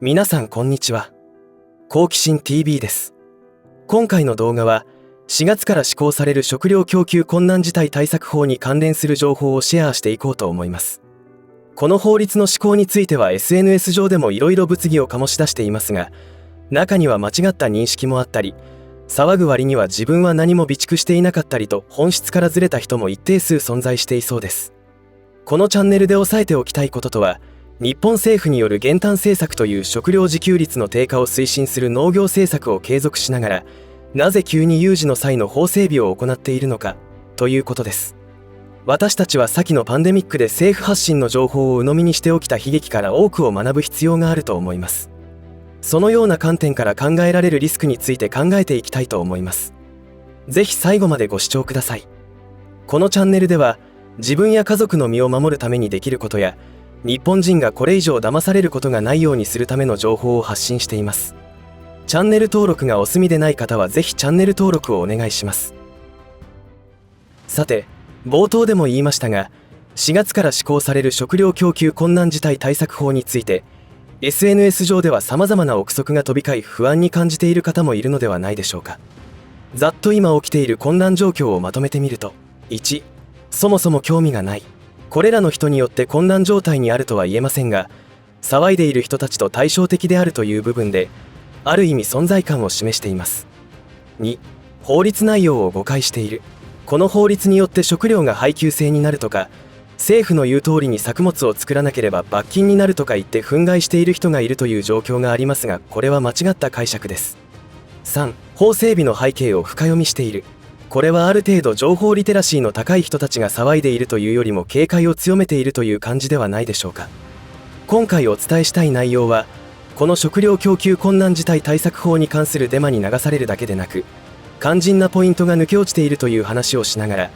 皆さんこんにちは。好奇心 TV です。今回の動画は4月から施行される食料供給困難事態対策法に関連する情報をシェアしていこうと思います。この法律の施行については SNS 上でもいろいろ物議を醸し出していますが、中には間違った認識もあったり、騒ぐ割には自分は何も備蓄していなかったりと本質からずれた人も一定数存在していそうです。このチャンネルで押さえておきたいこととは、日本政府による減反政策という食料自給率の低下を推進する農業政策を継続しながら、なぜ急に有事の際の法整備を行っているのかということです。私たちは先のパンデミックで政府発信の情報を鵜呑みにして起きた悲劇から多くを学ぶ必要があると思います。そのような観点から考えられるリスクについて考えていきたいと思います。ぜひ最後までご視聴ください。このチャンネルでは自分や家族の身を守るためにできることや、日本人がこれ以上騙されることがないようにするための情報を発信しています。チャンネル登録がお済みでない方はぜひチャンネル登録をお願いします。さて、冒頭でも言いましたが、4月から施行される食料供給困難事態対策法について、SNS 上では様々な憶測が飛び交い不安に感じている方もいるのではないでしょうか。ざっと今起きている混乱状況をまとめてみると、1、そもそも興味がない。これらの人によって混乱状態にあるとは言えませんが、騒いでいる人たちと対照的であるという部分で、ある意味存在感を示しています。2、法律内容を誤解している。この法律によって食料が配給制になるとか、政府の言う通りに作物を作らなければ罰金になるとか言って憤慨している人がいるという状況がありますが、これは間違った解釈です。3、法整備の背景を深読みしている。これはある程度情報リテラシーの高い人たちが騒いでいるというよりも警戒を強めているという感じではないでしょうか。今回お伝えしたい内容は、この食料供給困難事態対策法に関するデマに流されるだけでなく、肝心なポイントが抜け落ちているという話をしながら、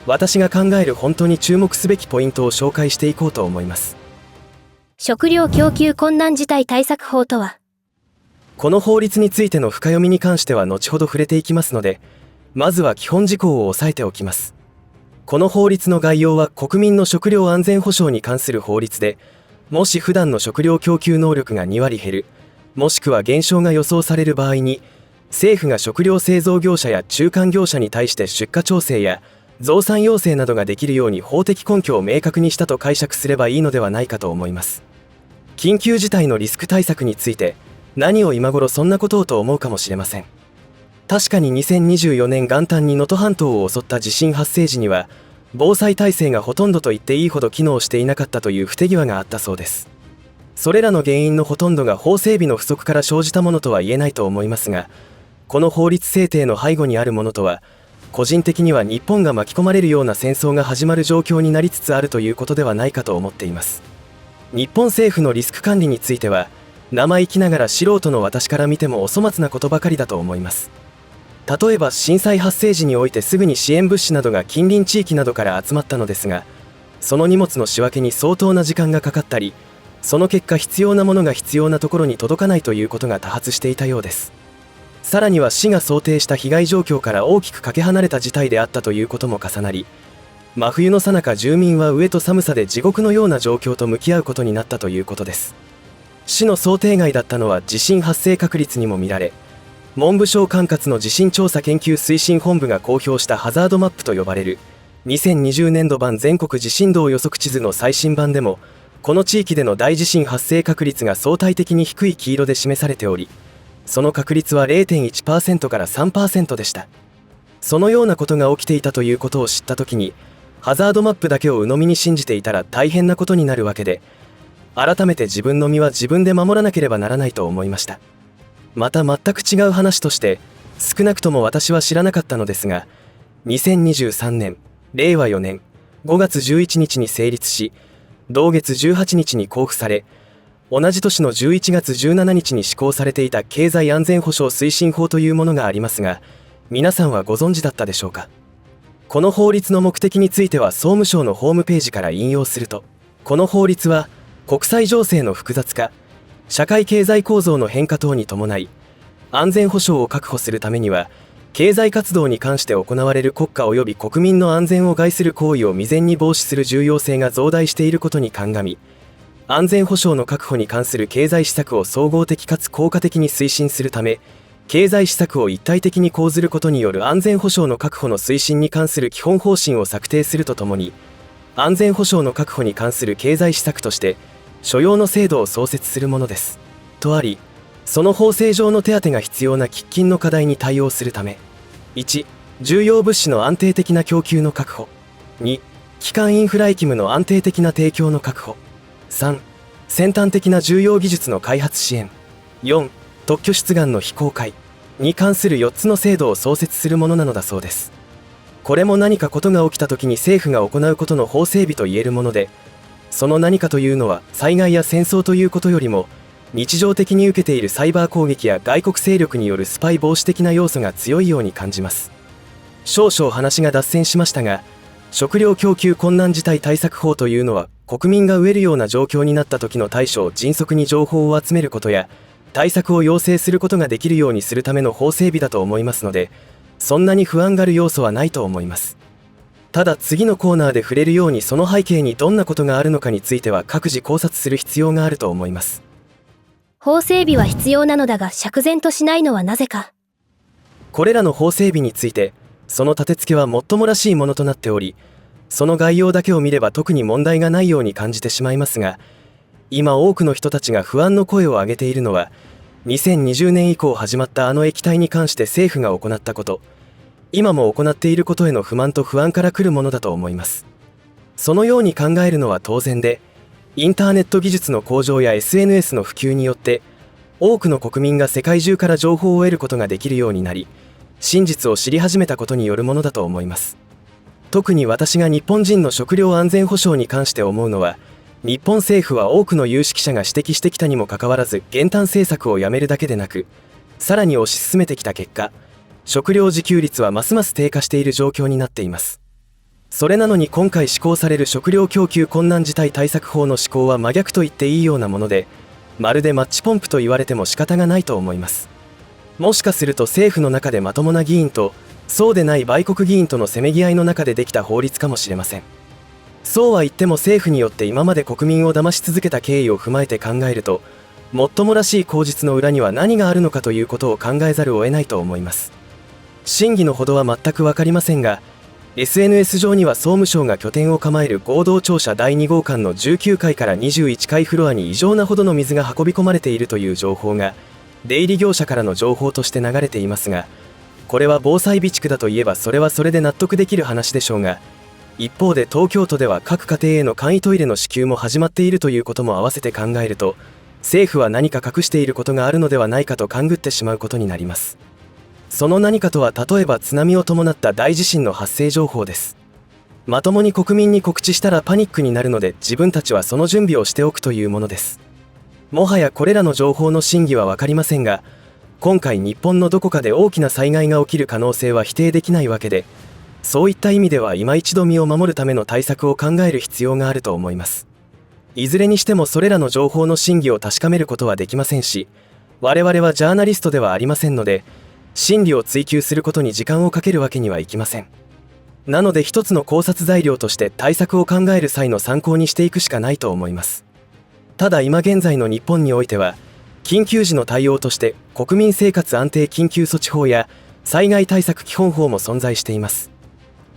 私が考える本当に注目すべきポイントを紹介していこうと思います。食料供給困難事態対策法とは。この法律についての深読みに関しては後ほど触れていきますので、まずは基本事項を押さえておきます。この法律の概要は国民の食料安全保障に関する法律で、もし普段の食料供給能力が2割減る、もしくは減少が予想される場合に、政府が食料製造業者や中間業者に対して出荷調整や増産要請などができるように法的根拠を明確にしたと解釈すればいいのではないかと思います。緊急事態のリスク対策について、何を今頃そんなことをと思うかもしれません。確かに2024年元旦に能登半島を襲った地震発生時には、防災体制がほとんどと言っていいほど機能していなかったという不手際があったそうです。それらの原因のほとんどが法整備の不足から生じたものとは言えないと思いますが、この法律制定の背後にあるものとは、個人的には日本が巻き込まれるような戦争が始まる状況になりつつあるということではないかと思っています。日本政府のリスク管理については、生意気ながら素人の私から見てもお粗末なことばかりだと思います。例えば震災発生時においてすぐに支援物資などが近隣地域などから集まったのですが、その荷物の仕分けに相当な時間がかかったり、その結果必要なものが必要なところに届かないということが多発していたようです。さらには市が想定した被害状況から大きくかけ離れた事態であったということも重なり、真冬の最中住民は飢えと寒さで地獄のような状況と向き合うことになったということです。市の想定外だったのは地震発生確率にも見られ、文部省管轄の地震調査研究推進本部が公表したハザードマップと呼ばれる2020年度版全国地震動予測地図の最新版でも、この地域での大地震発生確率が相対的に低い黄色で示されており、その確率は 0.1% から 3% でした。そのようなことが起きていたということを知ったときに、ハザードマップだけを鵜呑みに信じていたら大変なことになるわけで、改めて自分の身は自分で守らなければならないと思いました。また全く違う話として、少なくとも私は知らなかったのですが、2023年、令和4年5月11日に成立し、同月18日に公布され、同じ年の11月17日に施行されていた経済安全保障推進法というものがありますが、皆さんはご存知だったでしょうか。この法律の目的については総務省のホームページから引用すると、この法律は国際情勢の複雑化、社会経済構造の変化等に伴い、安全保障を確保するためには、経済活動に関して行われる国家及び国民の安全を害する行為を未然に防止する重要性が増大していることに鑑み、安全保障の確保に関する経済施策を総合的かつ効果的に推進するため、経済施策を一体的に講ずることによる安全保障の確保の推進に関する基本方針を策定するとともに、安全保障の確保に関する経済施策として所要の制度を創設するものです。とあり、その法制上の手当が必要な喫緊の課題に対応するため、1、重要物資の安定的な供給の確保。2、基幹インフラ役務の安定的な提供の確保。3、先端的な重要技術の開発支援。4、特許出願の非公開に関する4つの制度を創設するものなのだそうです。これも何かことが起きた時に政府が行うことの法整備といえるもので、その何かというのは災害や戦争ということよりも、日常的に受けているサイバー攻撃や外国勢力によるスパイ防止的な要素が強いように感じます。少々話が脱線しましたが、食料供給困難事態対策法というのは、国民が飢えるような状況になった時の対処を迅速に情報を集めることや、対策を要請することができるようにするための法整備だと思いますので、そんなに不安がある要素はないと思います。ただ次のコーナーで触れるように、その背景にどんなことがあるのかについては各自考察する必要があると思います。法整備は必要なのだが釈然としないのはなぜか。これらの法整備について、その立て付けはもっともらしいものとなっており、その概要だけを見れば特に問題がないように感じてしまいますが、今多くの人たちが不安の声を上げているのは、2020年以降始まったあの液体に関して政府が行ったこと、今も行っていることへの不満と不安から来るものだと思います。そのように考えるのは当然で、インターネット技術の向上や SNS の普及によって、多くの国民が世界中から情報を得ることができるようになり、真実を知り始めたことによるものだと思います。特に私が日本人の食料安全保障に関して思うのは、日本政府は多くの有識者が指摘してきたにもかかわらず、減反政策をやめるだけでなく、さらに推し進めてきた結果、食料自給率はますます低下している状況になっています。それなのに今回施行される食料供給困難事態対策法の施行は真逆と言っていいようなもので、まるでマッチポンプと言われても仕方がないと思います。もしかすると政府の中でまともな議員と、そうでない売国議員とのせめぎ合いの中でできた法律かもしれません。そうは言っても政府によって今まで国民を騙し続けた経緯を踏まえて考えると、もっともらしい口実の裏には何があるのかということを考えざるを得ないと思います。真偽のほどは全く分かりませんが、SNS 上には総務省が拠点を構える合同庁舎第2号館の19階から21階フロアに異常なほどの水が運び込まれているという情報が、出入り業者からの情報として流れていますが、これは防災備蓄だといえばそれはそれで納得できる話でしょうが、一方で東京都では各家庭への簡易トイレの支給も始まっているということも合わせて考えると、政府は何か隠していることがあるのではないかと勘ぐってしまうことになります。その何かとは例えば津波を伴った大地震の発生情報です。まともに国民に告知したらパニックになるので、自分たちはその準備をしておくというものです。もはやこれらの情報の真偽は分かりませんが、今回日本のどこかで大きな災害が起きる可能性は否定できないわけで、そういった意味では今一度身を守るための対策を考える必要があると思います。いずれにしてもそれらの情報の真偽を確かめることはできませんし、我々はジャーナリストではありませんので、真理を追求することに時間をかけるわけにはいきません。なので一つの考察材料として対策を考える際の参考にしていくしかないと思います。ただ今現在の日本においては、緊急時の対応として国民生活安定緊急措置法や災害対策基本法も存在しています。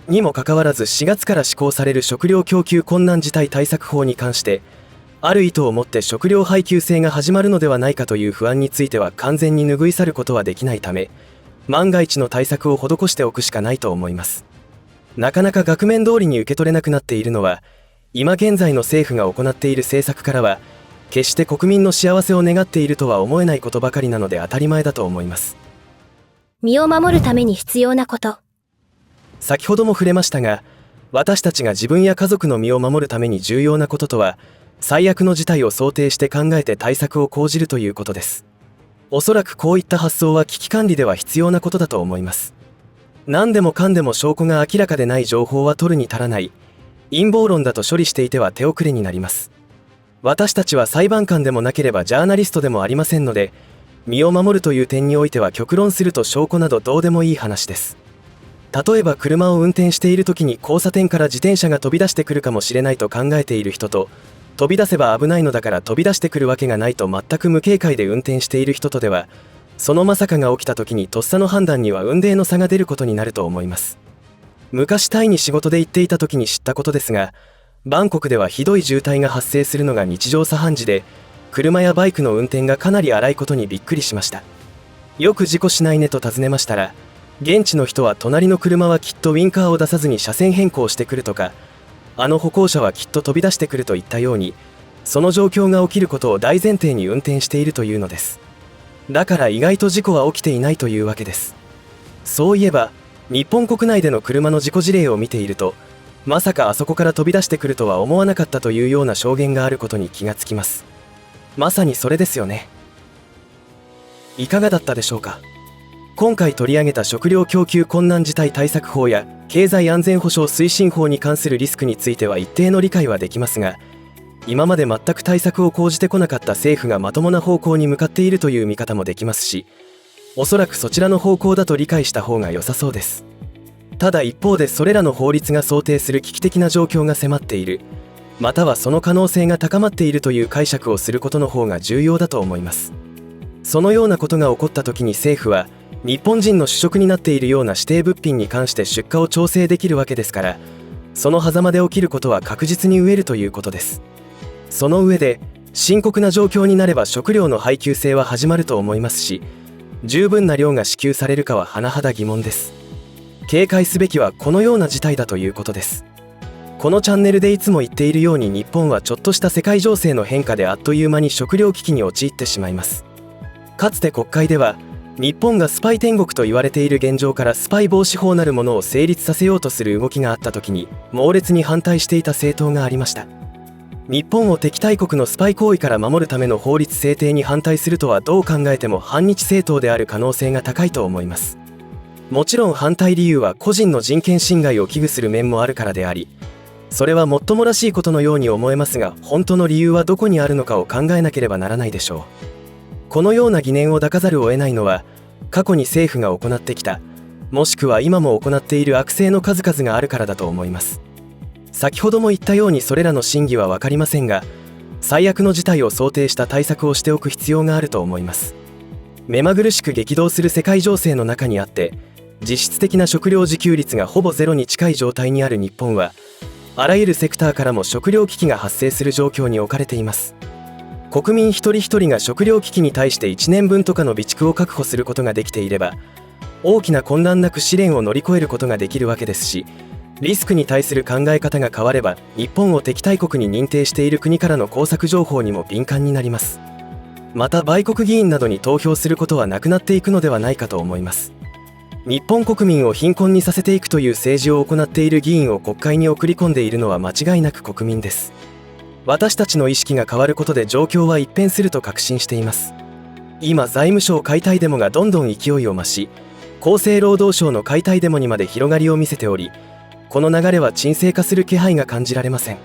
にもかかわらず4月から施行される食料供給困難事態対策法に関して、ある意図をもって食料配給制が始まるのではないかという不安については完全に拭い去ることはできないため、万が一の対策を施しておくしかないと思います。なかなか額面通りに受け取れなくなっているのは、今現在の政府が行っている政策からは、決して国民の幸せを願っているとは思えないことばかりなので当たり前だと思います。身を守るために必要なこと。先ほども触れましたが、私たちが自分や家族の身を守るために重要なこととは、最悪の事態を想定して考えて対策を講じるということです。おそらくこういった発想は危機管理では必要なことだと思います。何でもかんでも証拠が明らかでない情報は取るに足らない、陰謀論だと処理していては手遅れになります。私たちは裁判官でもなければジャーナリストでもありませんので、身を守るという点においては極論すると証拠などどうでもいい話です。例えば車を運転している時に交差点から自転車が飛び出してくるかもしれないと考えている人と、飛び出せば危ないのだから飛び出してくるわけがないと全く無警戒で運転している人とでは、そのまさかが起きた時にとっさの判断には雲泥の差が出ることになると思います。昔タイに仕事で行っていた時に知ったことですが、バンコクではひどい渋滞が発生するのが日常茶飯事で、車やバイクの運転がかなり荒いことにびっくりしました。よく事故しないねと尋ねましたら、現地の人は隣の車はきっとウィンカーを出さずに車線変更してくるとか、あの歩行者はきっと飛び出してくるといったように、その状況が起きることを大前提に運転しているというのです。だから意外と事故は起きていないというわけです。そういえば日本国内での車の事故事例を見ていると、まさかあそこから飛び出してくるとは思わなかったというような証言があることに気がつきます。まさにそれですよね。いかがだったでしょうか。今回取り上げた食料供給困難事態対策法や経済安全保障推進法に関するリスクについては一定の理解はできますが、今まで全く対策を講じてこなかった政府がまともな方向に向かっているという見方もできますし、おそらくそちらの方向だと理解した方が良さそうです。ただ一方でそれらの法律が想定する危機的な状況が迫っている、またはその可能性が高まっているという解釈をすることの方が重要だと思います。そのようなことが起こった時に政府は日本人の主食になっているような指定物品に関して出荷を調整できるわけですから、その狭間で起きることは確実に飢えるということです。その上で深刻な状況になれば食料の配給制は始まると思いますし、十分な量が支給されるかは甚だ疑問です。警戒すべきはこのような事態だということです。このチャンネルでいつも言っているように、日本はちょっとした世界情勢の変化であっという間に食料危機に陥ってしまいます。かつて国会では日本がスパイ天国と言われている現状からスパイ防止法なるものを成立させようとする動きがあった時に猛烈に反対していた政党がありました。日本を敵対国のスパイ行為から守るための法律制定に反対するとはどう考えても反日政党である可能性が高いと思います。もちろん反対理由は個人の人権侵害を危惧する面もあるからであり、それはもっともらしいことのように思えますが、本当の理由はどこにあるのかを考えなければならないでしょう。このような疑念を抱かざるを得ないのは、過去に政府が行ってきた、もしくは今も行っている悪政の数々があるからだと思います。先ほども言ったようにそれらの真偽は分かりませんが、最悪の事態を想定した対策をしておく必要があると思います。目まぐるしく激動する世界情勢の中にあって、実質的な食料自給率がほぼゼロに近い状態にある日本は、あらゆるセクターからも食料危機が発生する状況に置かれています。国民一人一人が食料危機に対して1年分とかの備蓄を確保することができていれば、大きな混乱なく試練を乗り越えることができるわけですし、リスクに対する考え方が変われば、日本を敵対国に認定している国からの工作情報にも敏感になります。また売国議員などに投票することはなくなっていくのではないかと思います。日本国民を貧困にさせていくという政治を行っている議員を国会に送り込んでいるのは間違いなく国民です。私たちの意識が変わることで状況は一変すると確信しています。今財務省解体デモがどんどん勢いを増し、厚生労働省の解体デモにまで広がりを見せており、この流れは沈静化する気配が感じられません。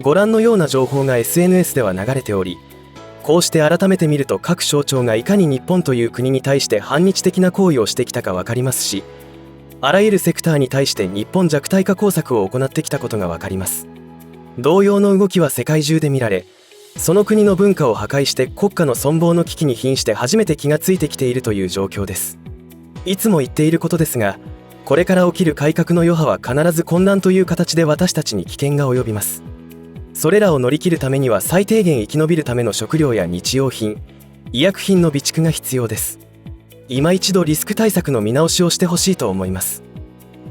ご覧のような情報が SNS では流れており、こうして改めて見ると各省庁がいかに日本という国に対して反日的な行為をしてきたか分かりますし、あらゆるセクターに対して日本弱体化工作を行ってきたことが分かります。同様の動きは世界中で見られ、その国の文化を破壊して国家の存亡の危機に瀕して初めて気がついてきているという状況です。いつも言っていることですが、これから起きる改革の余波は必ず混乱という形で私たちに危険が及びます。それらを乗り切るためには最低限生き延びるための食料や日用品、医薬品の備蓄が必要です。今一度リスク対策の見直しをしてほしいと思います。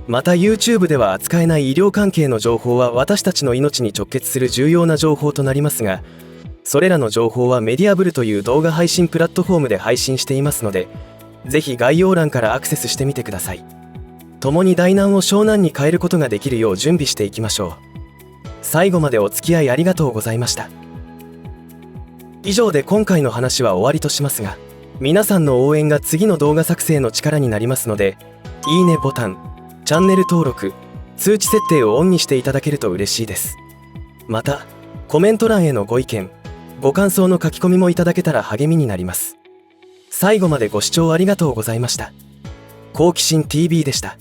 また YouTube では扱えない医療関係の情報は私たちの命に直結する重要な情報となりますが、それらの情報はメディアブルという動画配信プラットフォームで配信していますので、ぜひ概要欄からアクセスしてみてください。共に大難を小難に変えることができるよう準備していきましょう。最後までお付き合いありがとうございました。以上で今回の話は終わりとしますが、皆さんの応援が次の動画作成の力になりますので、いいねボタン、チャンネル登録、通知設定をオンにしていただけると嬉しいです。また、コメント欄へのご意見、ご感想の書き込みもいただけたら励みになります。最後までご視聴ありがとうございました。好奇心 TV でした。